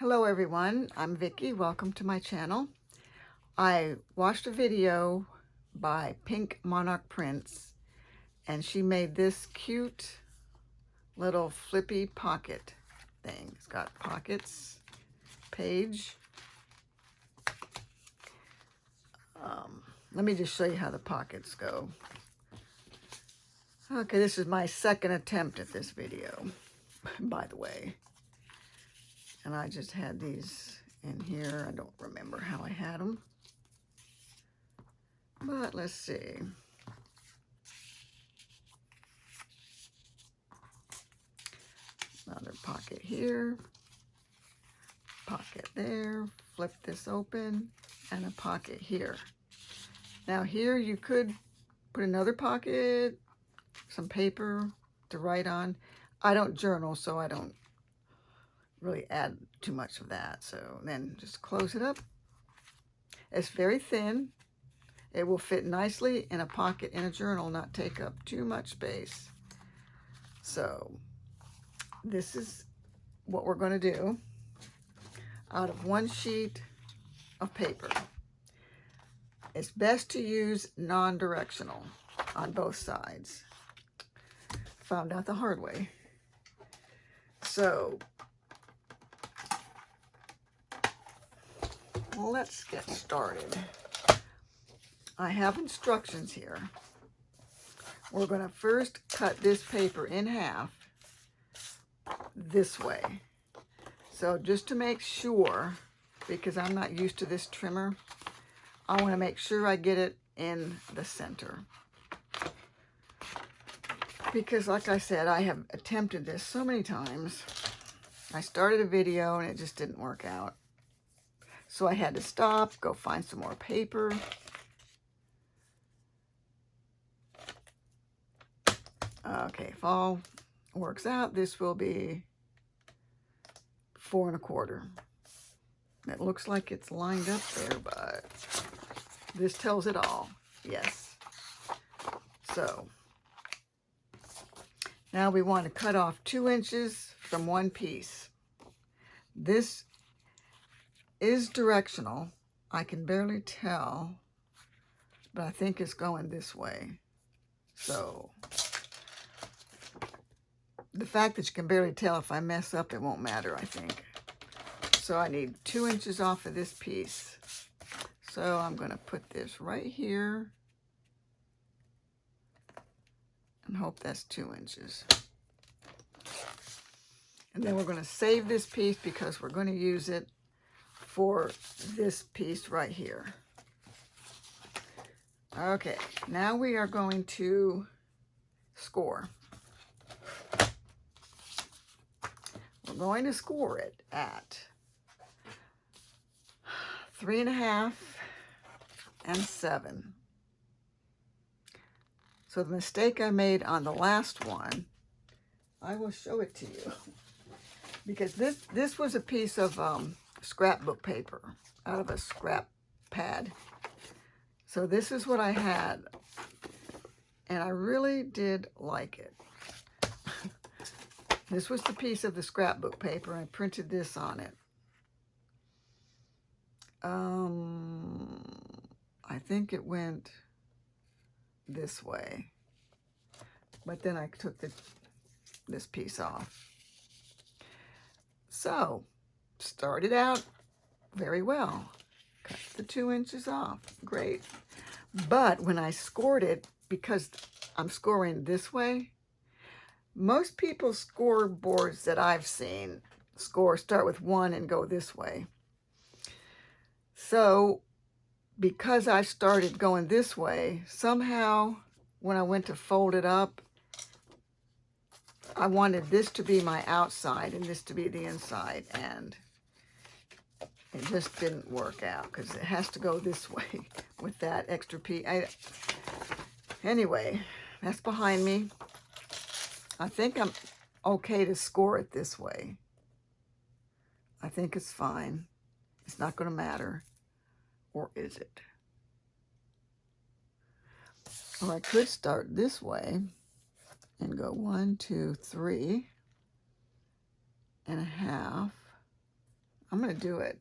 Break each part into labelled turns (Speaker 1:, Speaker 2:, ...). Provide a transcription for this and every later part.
Speaker 1: Hello everyone, I'm Vicki. Welcome to my channel. I watched a video by Pink Monarch Prints and she made this cute little flippy pocket thing. It's got pockets, page. Let me just show you how the pockets go. Okay, this is my second attempt at this video, by the way. And I just had these in here. I don't remember how I had them. But let's see. Another pocket here. Pocket there. Flip this open. And a pocket here. Now here you could put another pocket, some paper to write on. I don't journal, so I don't really add too much of that. So then just close it up. It's very thin. It will fit nicely in a pocket in a journal, not take up too much space. So this is what we're going to do out of one sheet of paper. It's best to use non-directional on both sides. Found out the hard way. So let's get started. I have instructions here. We're going to first cut this paper in half this way. So just to make sure, because I'm not used to this trimmer, I want to make sure I get it in the center. Because like I said, I have attempted this so many times. I started a video and it just didn't work out. So I had to stop, go find some more paper. Okay, if all works out, this will be 4 1/4. It looks like it's lined up there, but this tells it all. Yes. So now we want to cut off 2 inches from one piece. This is directional. I can barely tell, but I think it's going this way. So the fact that you can barely tell, if I mess up, it won't matter, I think. So I need 2 inches off of this piece. So I'm going to put this right here and hope that's 2 inches. And then we're going to save this piece because we're going to use it for this piece right here. Okay, now we are going to score. We're going to score it at 3 1/2 and 7. So the mistake I made on the last one, I will show it to you. Because this was a piece of scrapbook paper out of a scrap pad. So this is what I had. And I really did like it. This was the piece of the scrapbook paper. I printed this on it. I think it went this way. But then I took this piece off. So, started out very well. Cut the 2 inches off. Great. But when I scored it, because I'm scoring this way, most people's scoreboards that I've seen start with 1 and go this way. So, because I started going this way, somehow when I went to fold it up, I wanted this to be my outside and this to be the inside, and it just didn't work out because it has to go this way with that extra piece. Anyway, that's behind me. I think I'm okay to score it this way. I think it's fine. It's not going to matter. Or is it? Or I could start this way and go 1, 2, 3 1/2. I'm going to do it.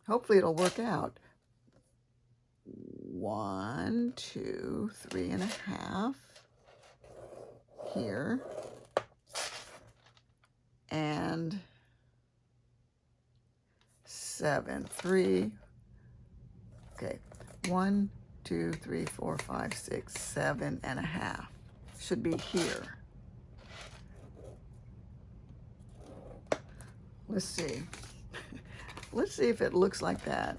Speaker 1: Hopefully it'll work out. 1, 2, 3.5 here. And 7, 3. Okay, 1, 2, 3, 4, 5, 6, 7.5 should be here. Let's see. Let's see if it looks like that.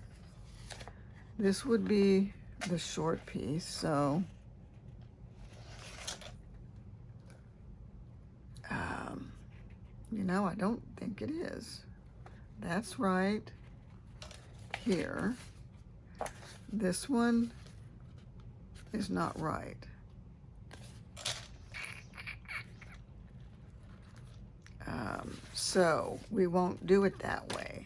Speaker 1: This would be the short piece, so you know, I don't think it is. That's right here. This one is not right. So we won't do it that way.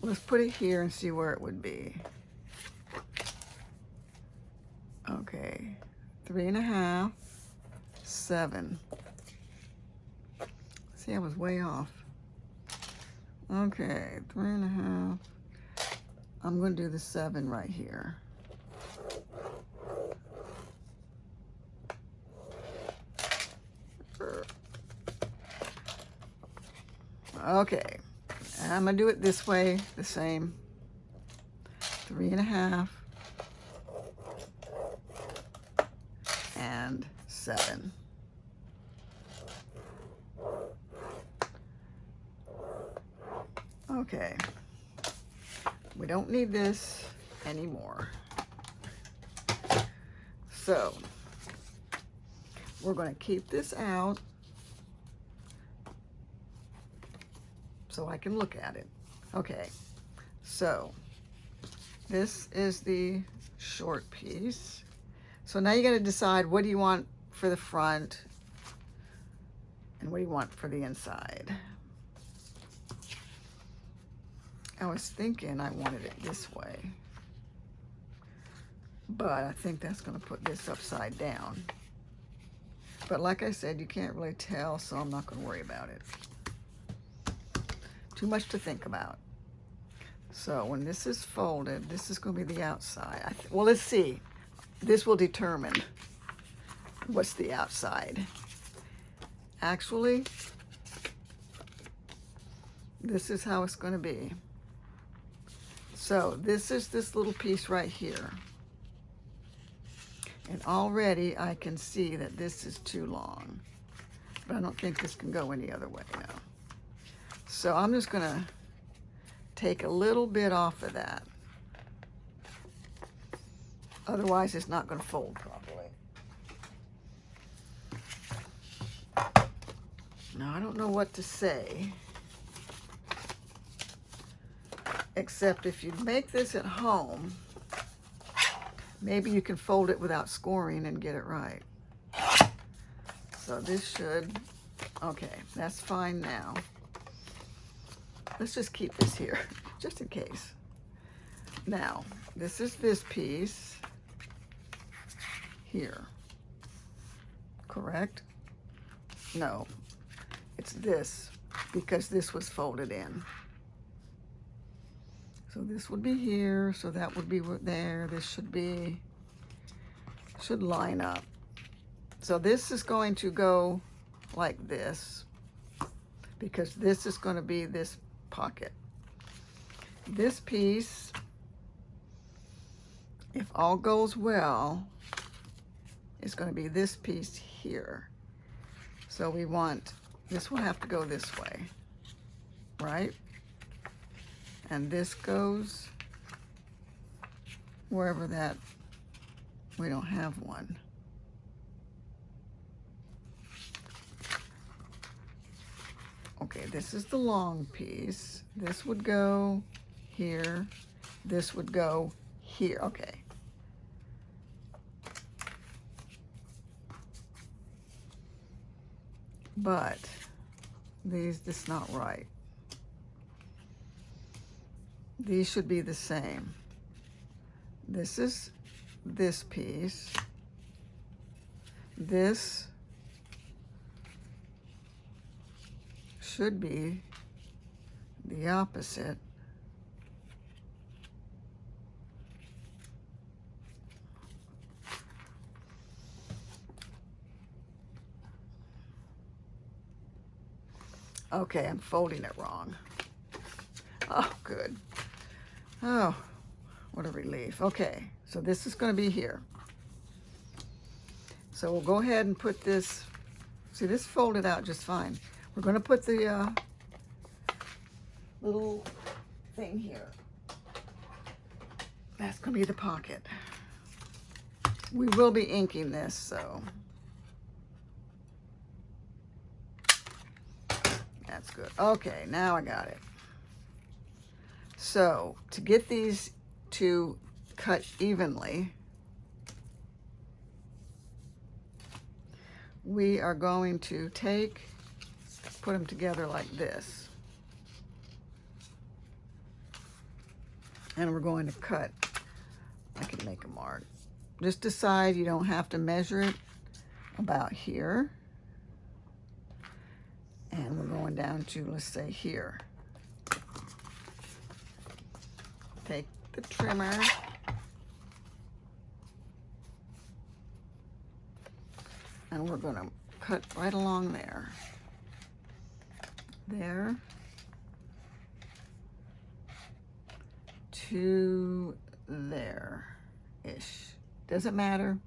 Speaker 1: Let's put it here and see where it would be. Okay, 3.5, 7. See, I was way off. Okay, 3.5. I'm going to do the 7 right here. Okay, I'm going to do it this way, the same. 3.5 and 7. Okay, we don't need this anymore. So we're going to keep this out so I can look at it. Okay, so this is the short piece. So now you got to decide, what do you want for the front and what do you want for the inside? I was thinking I wanted it this way, but I think that's going to put this upside down. But like I said, you can't really tell, so I'm not going to worry about it. Too much to think about. So when this is folded, this is going to be the outside. Well, let's see. This will determine what's the outside. Actually, this is how it's going to be. So this is this little piece right here. And already I can see that this is too long. But I don't think this can go any other way now. So I'm just going to take a little bit off of that. Otherwise, it's not going to fold properly. Now, I don't know what to say, except if you make this at home, maybe you can fold it without scoring and get it right. So this should, okay, that's fine now. Let's just keep this here, just in case. Now, this is this piece here, correct? No, it's this, because this was folded in. So this would be here, so that would be there. This should line up. So this is going to go like this, because this is going to be this pocket. This piece, if all goes well, is going to be this piece here. So we want, this will have to go this way, right? And this goes wherever that, we don't have one. Okay, this is the long piece. This would go here. This would go here. Okay. But this is not right. These should be the same. This is this piece. This should be the opposite. Okay, I'm folding it wrong. Oh, good. Oh, what a relief. Okay, so this is going to be here. So we'll go ahead and put this, see, this folded out just fine. We're going to put the little thing here. That's going to be the pocket. We will be inking this, so that's good. Okay, now I got it. So to get these to cut evenly, we are going to put them together like this. And we're going to cut. I can make a mark. Just decide you don't have to measure it about here. And we're going down to, let's say, here. Take the trimmer. And we're going to cut right along there. There. To there-ish. Doesn't matter.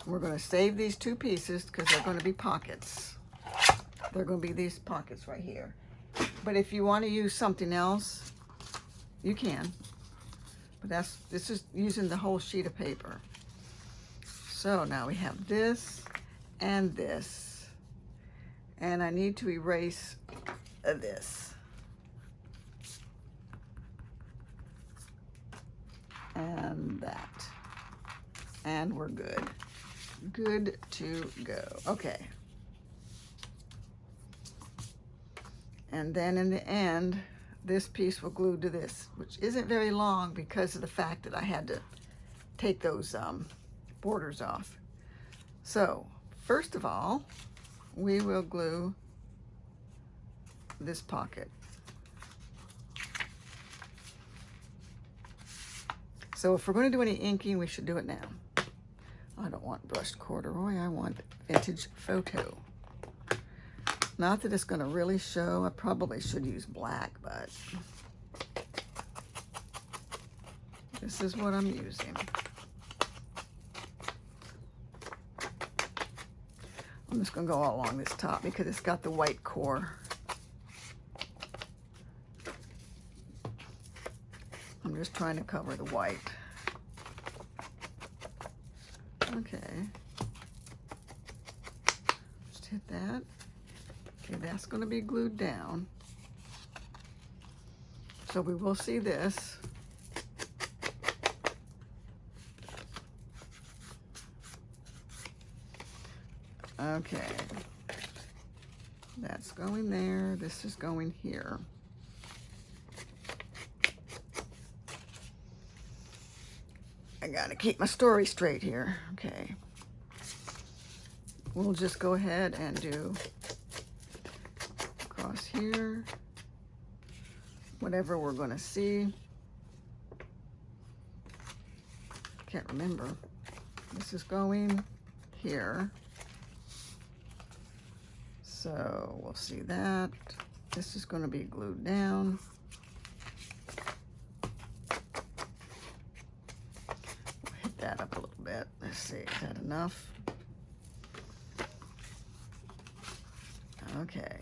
Speaker 1: We're going to save these two pieces because they're going to be pockets. They're going to be these pockets right here. But if you want to use something else, you can. But this is using the whole sheet of paper. So now we have this and this. And I need to erase this. And that. And we're good. Good to go. Okay. And then in the end, this piece will glue to this, which isn't very long because of the fact that I had to take those borders off. So first of all, we will glue this pocket. So if we're going to do any inking, we should do it now. I don't want brushed corduroy, I want vintage photo. Not that it's going to really show. I probably should use black, but this is what I'm using. I'm just going to go all along this top because it's got the white core. I'm just trying to cover the white. Okay. Just hit that. Okay, that's going to be glued down. So we will see this. Okay. That's going there. This is going here. I gotta keep my story straight here. Okay. We'll just go ahead and do across here, whatever we're gonna see. Can't remember. This is going here. So we'll see that. This is gonna be glued down. That up a little bit. Let's see, is that enough? Okay.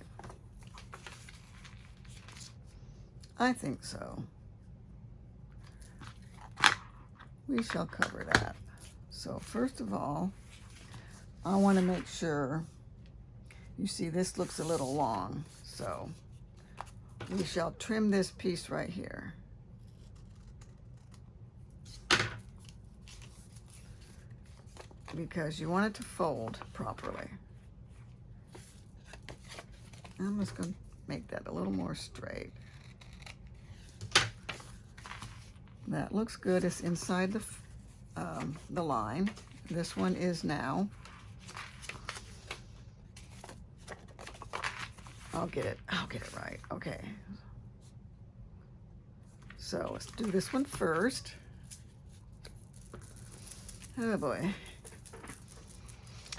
Speaker 1: I think so. We shall cover that. So first of all, I want to make sure, you see this looks a little long, so we shall trim this piece right here. Because you want it to fold properly. I'm just going to make that a little more straight. That looks good. It's inside the line. This one is now. I'll get it right. Okay. So let's do this one first. Oh boy.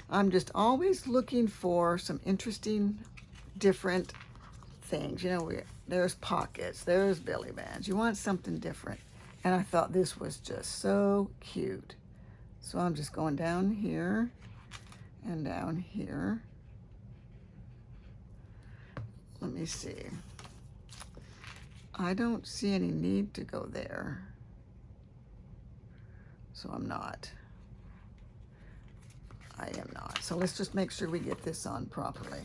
Speaker 1: I'm just always looking for some interesting, different things. You know, there's pockets, there's belly bands. You want something different. And I thought this was just so cute. So I'm just going down here and down here. Let me see. I don't see any need to go there. So I'm not. I am not. So let's just make sure we get this on properly.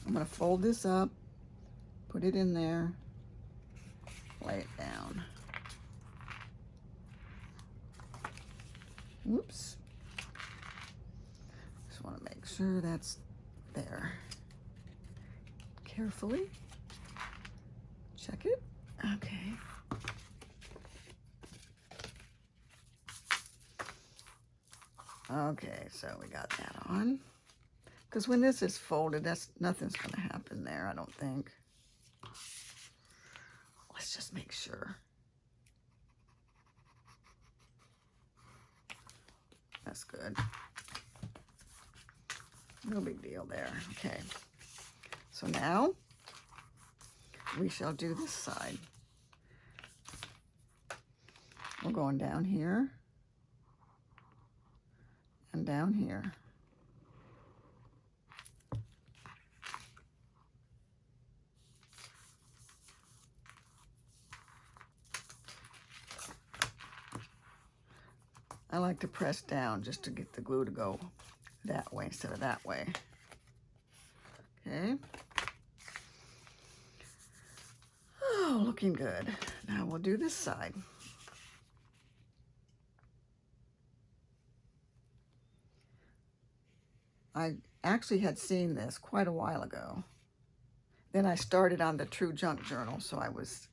Speaker 1: I'm going to fold this up, put it in there, lay it down. Oops. Just want to make sure that's there. Carefully. Check it. Okay. Okay, so we got that on. Because when this is folded, nothing's going to happen there, I don't think. Let's just make sure. That's good. No big deal there. Okay. So now we shall do this side. We're going down here and down here. I like to press down just to get the glue to go that way instead of that way. Okay. Oh, looking good. Now we'll do this side. I actually had seen this quite a while ago. Then I started on the True Junk Journal, so I was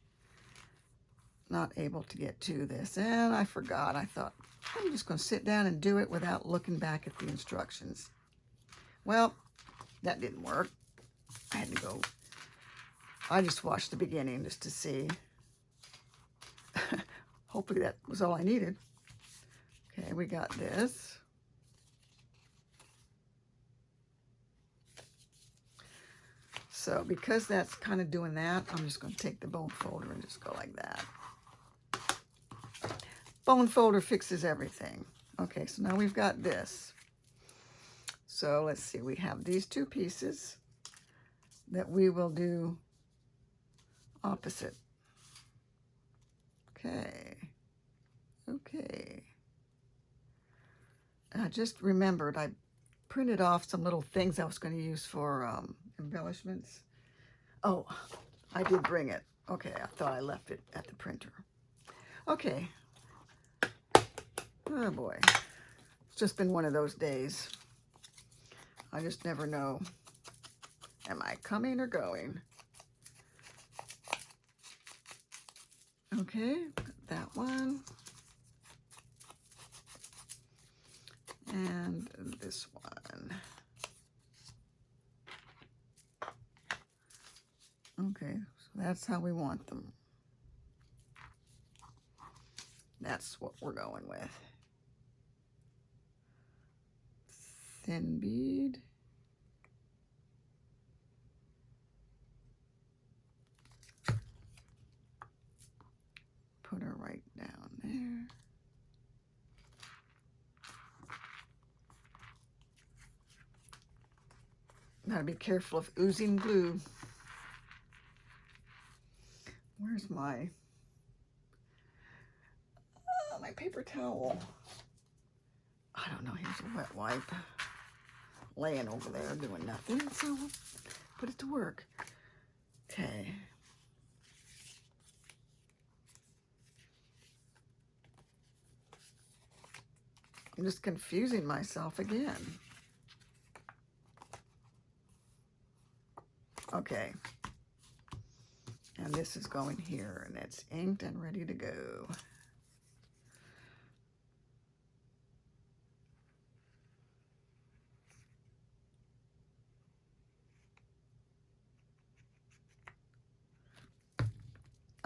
Speaker 1: not able to get to this. And I forgot. I thought, I'm just going to sit down and do it without looking back at the instructions. Well, that didn't work. I had to go. I just watched the beginning just to see. Hopefully that was all I needed. Okay, we got this. So because that's kind of doing that, I'm just going to take the bone folder and just go like that. Bone folder fixes everything. Okay, so now we've got this. So let's see, we have these two pieces that we will do opposite. Okay. Okay. I just remembered I printed off some little things I was going to use for embellishments. Oh, I did bring it. Okay, I thought I left it at the printer. Okay. Oh boy. It's just been one of those days. I just never know. Am I coming or going? Okay, that one. And this one. Okay, so that's how we want them. That's what we're going with. Thin bead. Put her right down there. Gotta be careful of oozing glue. Where's my paper towel? I don't know. Here's a wet wipe. Laying over there doing nothing, so we'll put it to work. Okay. I'm just confusing myself again. Okay. And this is going here, and it's inked and ready to go.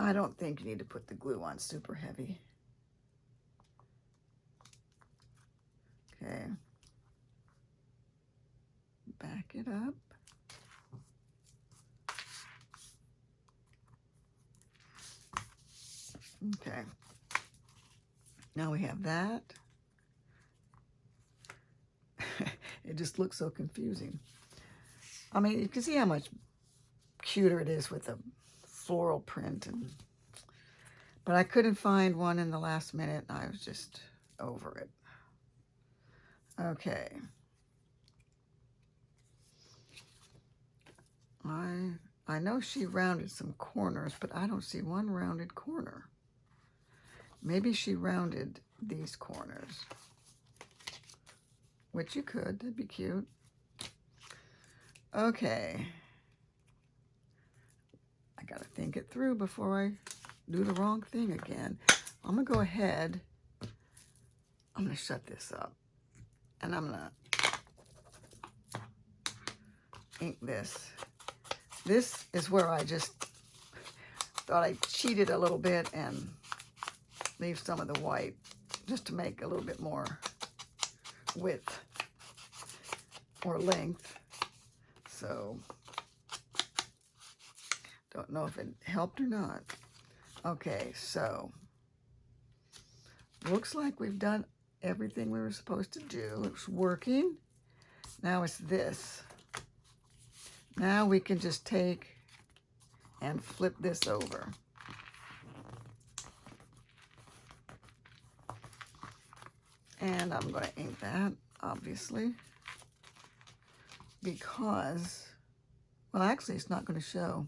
Speaker 1: I don't think you need to put the glue on super heavy. Okay. Back it up. Okay. Now we have that. It just looks so confusing. I mean, you can see how much cuter it is with a floral print, but I couldn't find one in the last minute. I was just over it. Okay. I know she rounded some corners, but I don't see one rounded corner. Maybe she rounded these corners, which you could. That'd be cute. Okay. I gotta think it through before I do the wrong thing again. I'm gonna go ahead. I'm gonna shut this up, and I'm gonna ink this. This is where I just thought I cheated a little bit and leave some of the white just to make a little bit more width or length. So, don't know if it helped or not. Okay, so looks like we've done everything we were supposed to do. It's working. Now it's this. Now we can just take and flip this over. And I'm going to ink that, obviously, because, well, actually, it's not going to show.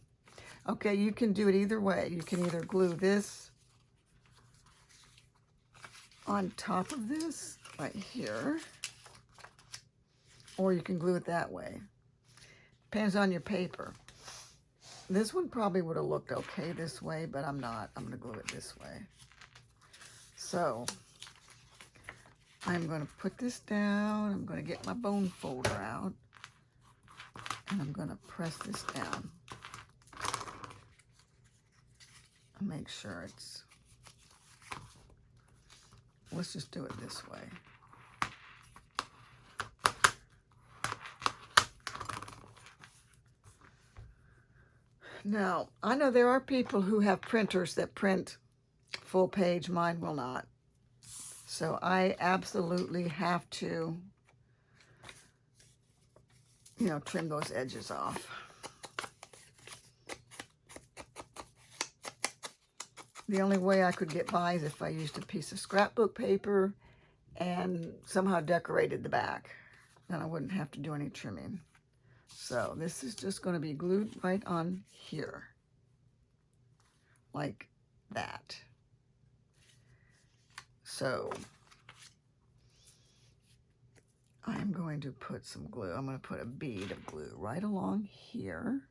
Speaker 1: Okay, you can do it either way. You can either glue this on top of this, right here, or you can glue it that way. Depends on your paper. This one probably would have looked okay this way, but I'm not. I'm going to glue it this way. So I'm going to put this down. I'm going to get my bone folder out, and I'm going to press this down and make sure it's, let's just do it this way. Now, I know there are people who have printers that print full page. Mine will not. So I absolutely have to, you know, trim those edges off. The only way I could get by is if I used a piece of scrapbook paper and somehow decorated the back. Then I wouldn't have to do any trimming. So this is just going to be glued right on here, like that. So I'm going to put some glue. I'm going to put a bead of glue right along here.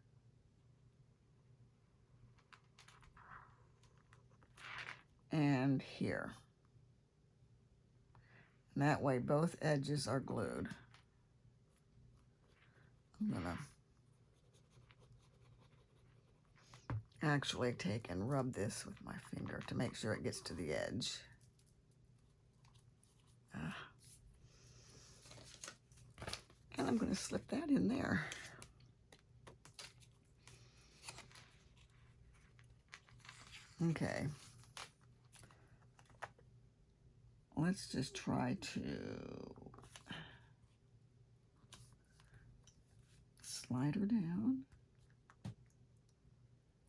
Speaker 1: And here. And that way both edges are glued. I'm going to actually take and rub this with my finger to make sure it gets to the edge. And I'm going to slip that in there. Okay. Let's just try to slide her down,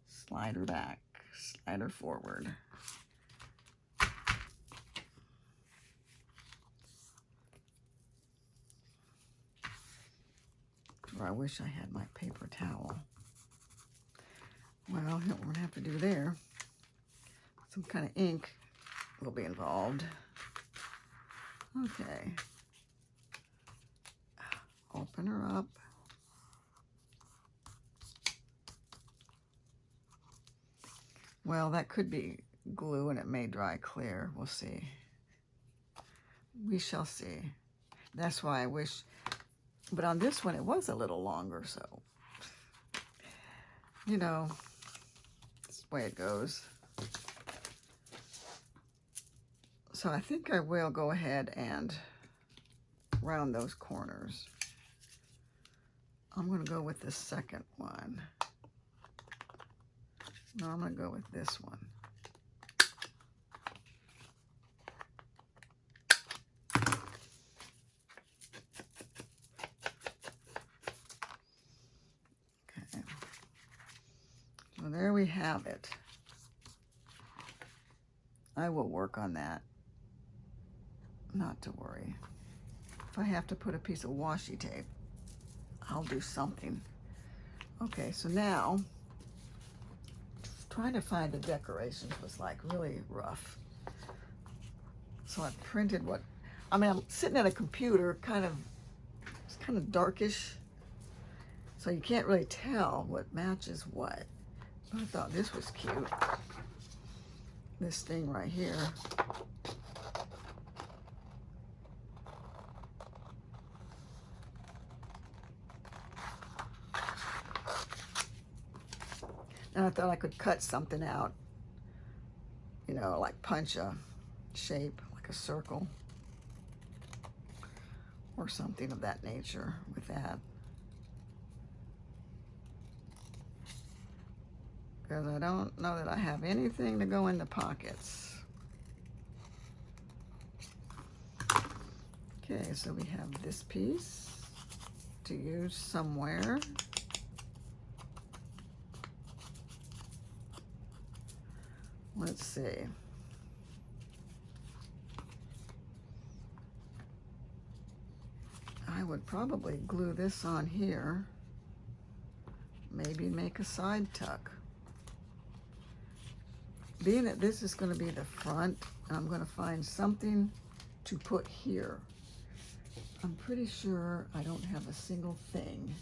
Speaker 1: slide her back, slide her forward. Or I wish I had my paper towel. Well, what we're going to have to do there, some kind of ink will be involved. Okay. Open her up. Well, that could be glue and it may dry clear. We'll see. We shall see. That's why I wish, but on this one it was a little longer, so, you know, way it goes. So I think I will go ahead and round those corners. I'm going to go with the second one. No, I'm going to go with this one. Okay. So there we have it. I will work on that. Not to worry. If I have to put a piece of washi tape, I'll do something. Okay, so now, trying to find the decorations was like really rough. So I printed what, I mean, I'm sitting at a computer, it's kind of darkish, so you can't really tell what matches what. But I thought this was cute. This thing right here. And I thought I could cut something out, you know, like punch a shape, like a circle, or something of that nature with that. Because I don't know that I have anything to go in the pockets. Okay, so we have this piece to use somewhere. Let's see. I would probably glue this on here. Maybe make a side tuck. Being that this is going to be the front, I'm going to find something to put here. I'm pretty sure I don't have a single thing.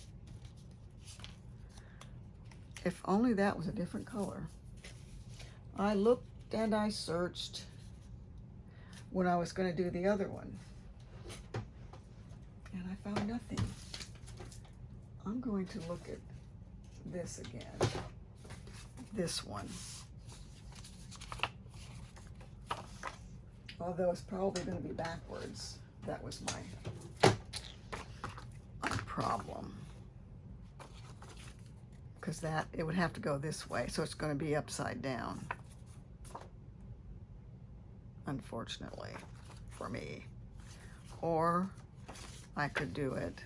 Speaker 1: If only that was a different color. I looked and I searched when I was going to do the other one, and I found nothing. I'm going to look at this again, this one. Although it's probably going to be backwards. That was my problem. Because it would have to go this way, so it's going to be upside down. Unfortunately, for me. Or I could do it.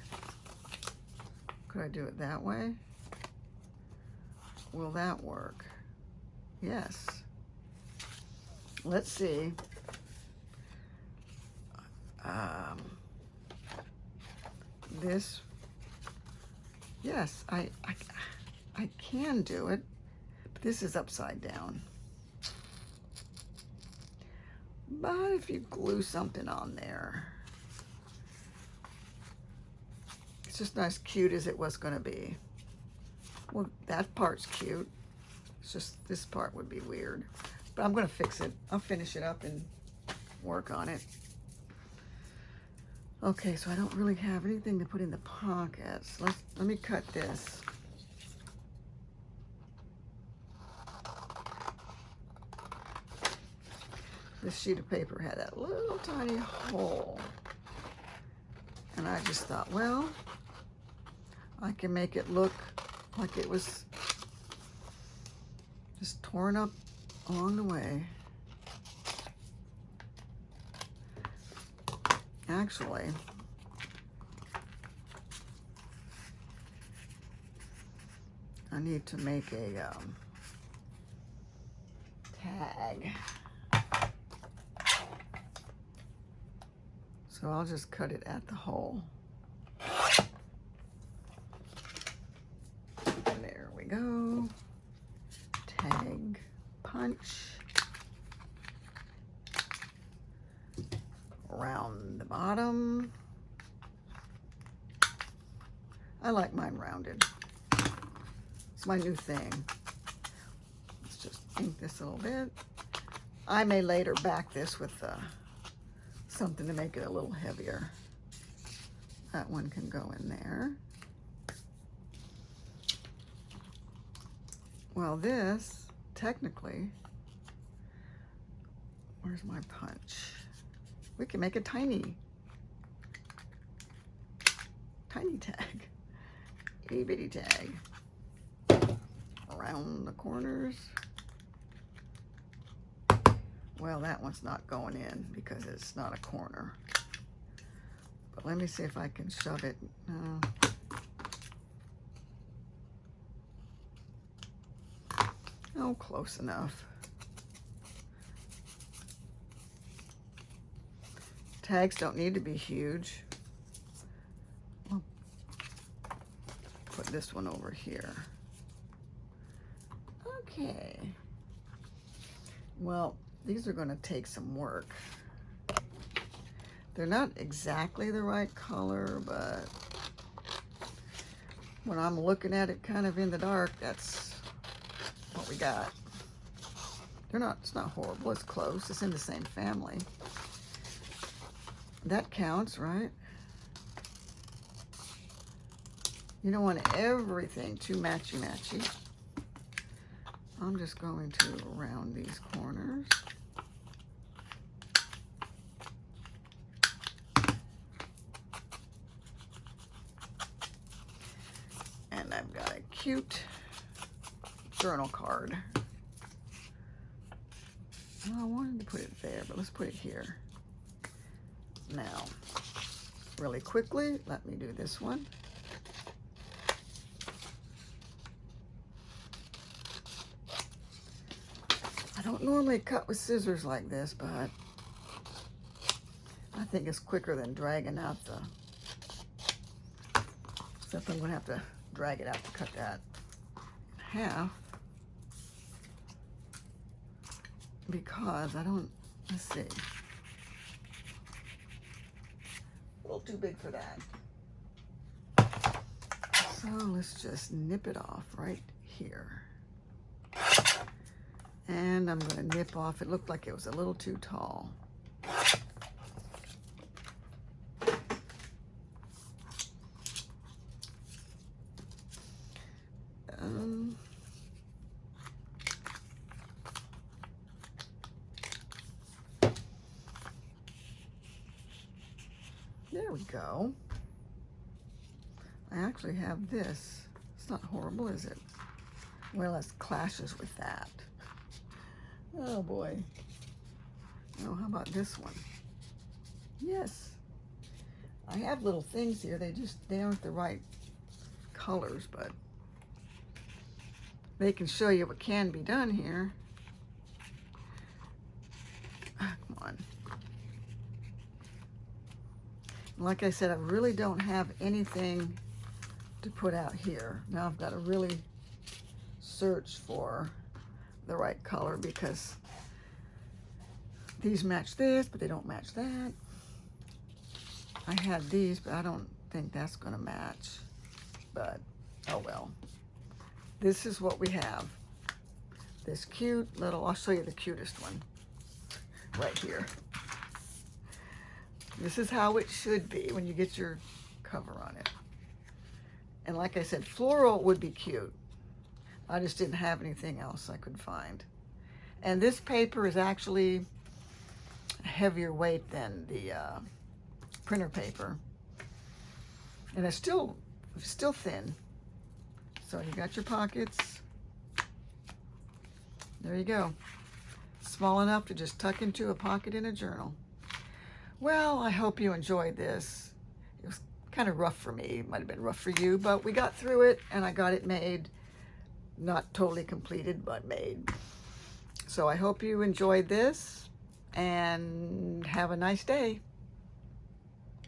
Speaker 1: Could I do it that way? Will that work? Yes. Let's see. This, yes, I can do it, but this is upside down. But if you glue something on there, it's just not as cute as it was going to be. Well, that part's cute. It's just this part would be weird. But I'm going to fix it. I'll finish it up and work on it. Okay, so I don't really have anything to put in the pockets. Let me cut this. This sheet of paper had that little tiny hole. And I just thought, well, I can make it look like it was just torn up along the way. Actually, I need to make a tag. So I'll just cut it at the hole. And there we go. Tag, punch. Around the bottom. I like mine rounded. It's my new thing. Let's just ink this a little bit. I may later back this with something to make it a little heavier. That one can go in there. Well, this technically, where's my punch? We can make a tiny tag, itty bitty tag, around the corners. Well, that one's not going in because it's not a corner. But let me see if I can shove it. Oh, close enough. Tags don't need to be huge. I'll put this one over here. Okay. Well, these are going to take some work. They're not exactly the right color, but when I'm looking at it kind of in the dark, that's what we got. It's not horrible, it's close, it's in the same family. That counts, right? You don't want everything too matchy-matchy. I'm just going to round these corners. And I've got a cute journal card. Well, I wanted to put it there, but let's put it here. Now, really quickly, let me do this one. I don't normally cut with scissors like this, but I think it's quicker than dragging out the, except I'm gonna have to drag it out to cut that in half because let's see. A little too big for that. So let's just nip it off right here. And I'm going to nip off. It looked like it was a little too tall. There we go. I actually have this. It's not horrible, is it? Well, it clashes with that. Oh boy. Oh, how about this one? Yes. I have little things here. They aren't the right colors, but they can show you what can be done here. Come on. Like I said, I really don't have anything to put out here. Now I've got to really search for the right color because these match this, but they don't match that. I had these, but I don't think that's going to match. But, oh well. This is what we have. This cute little, I'll show you the cutest one right here. This is how it should be when you get your cover on it. And like I said, floral would be cute. I just didn't have anything else I could find. And this paper is actually a heavier weight than the printer paper. And it's still thin. So you got your pockets. There you go. Small enough to just tuck into a pocket in a journal. Well, I hope you enjoyed this. It was kind of rough for me. It might have been rough for you, but we got through it and I got it made. Not totally completed, but made. So I hope you enjoyed this and have a nice day.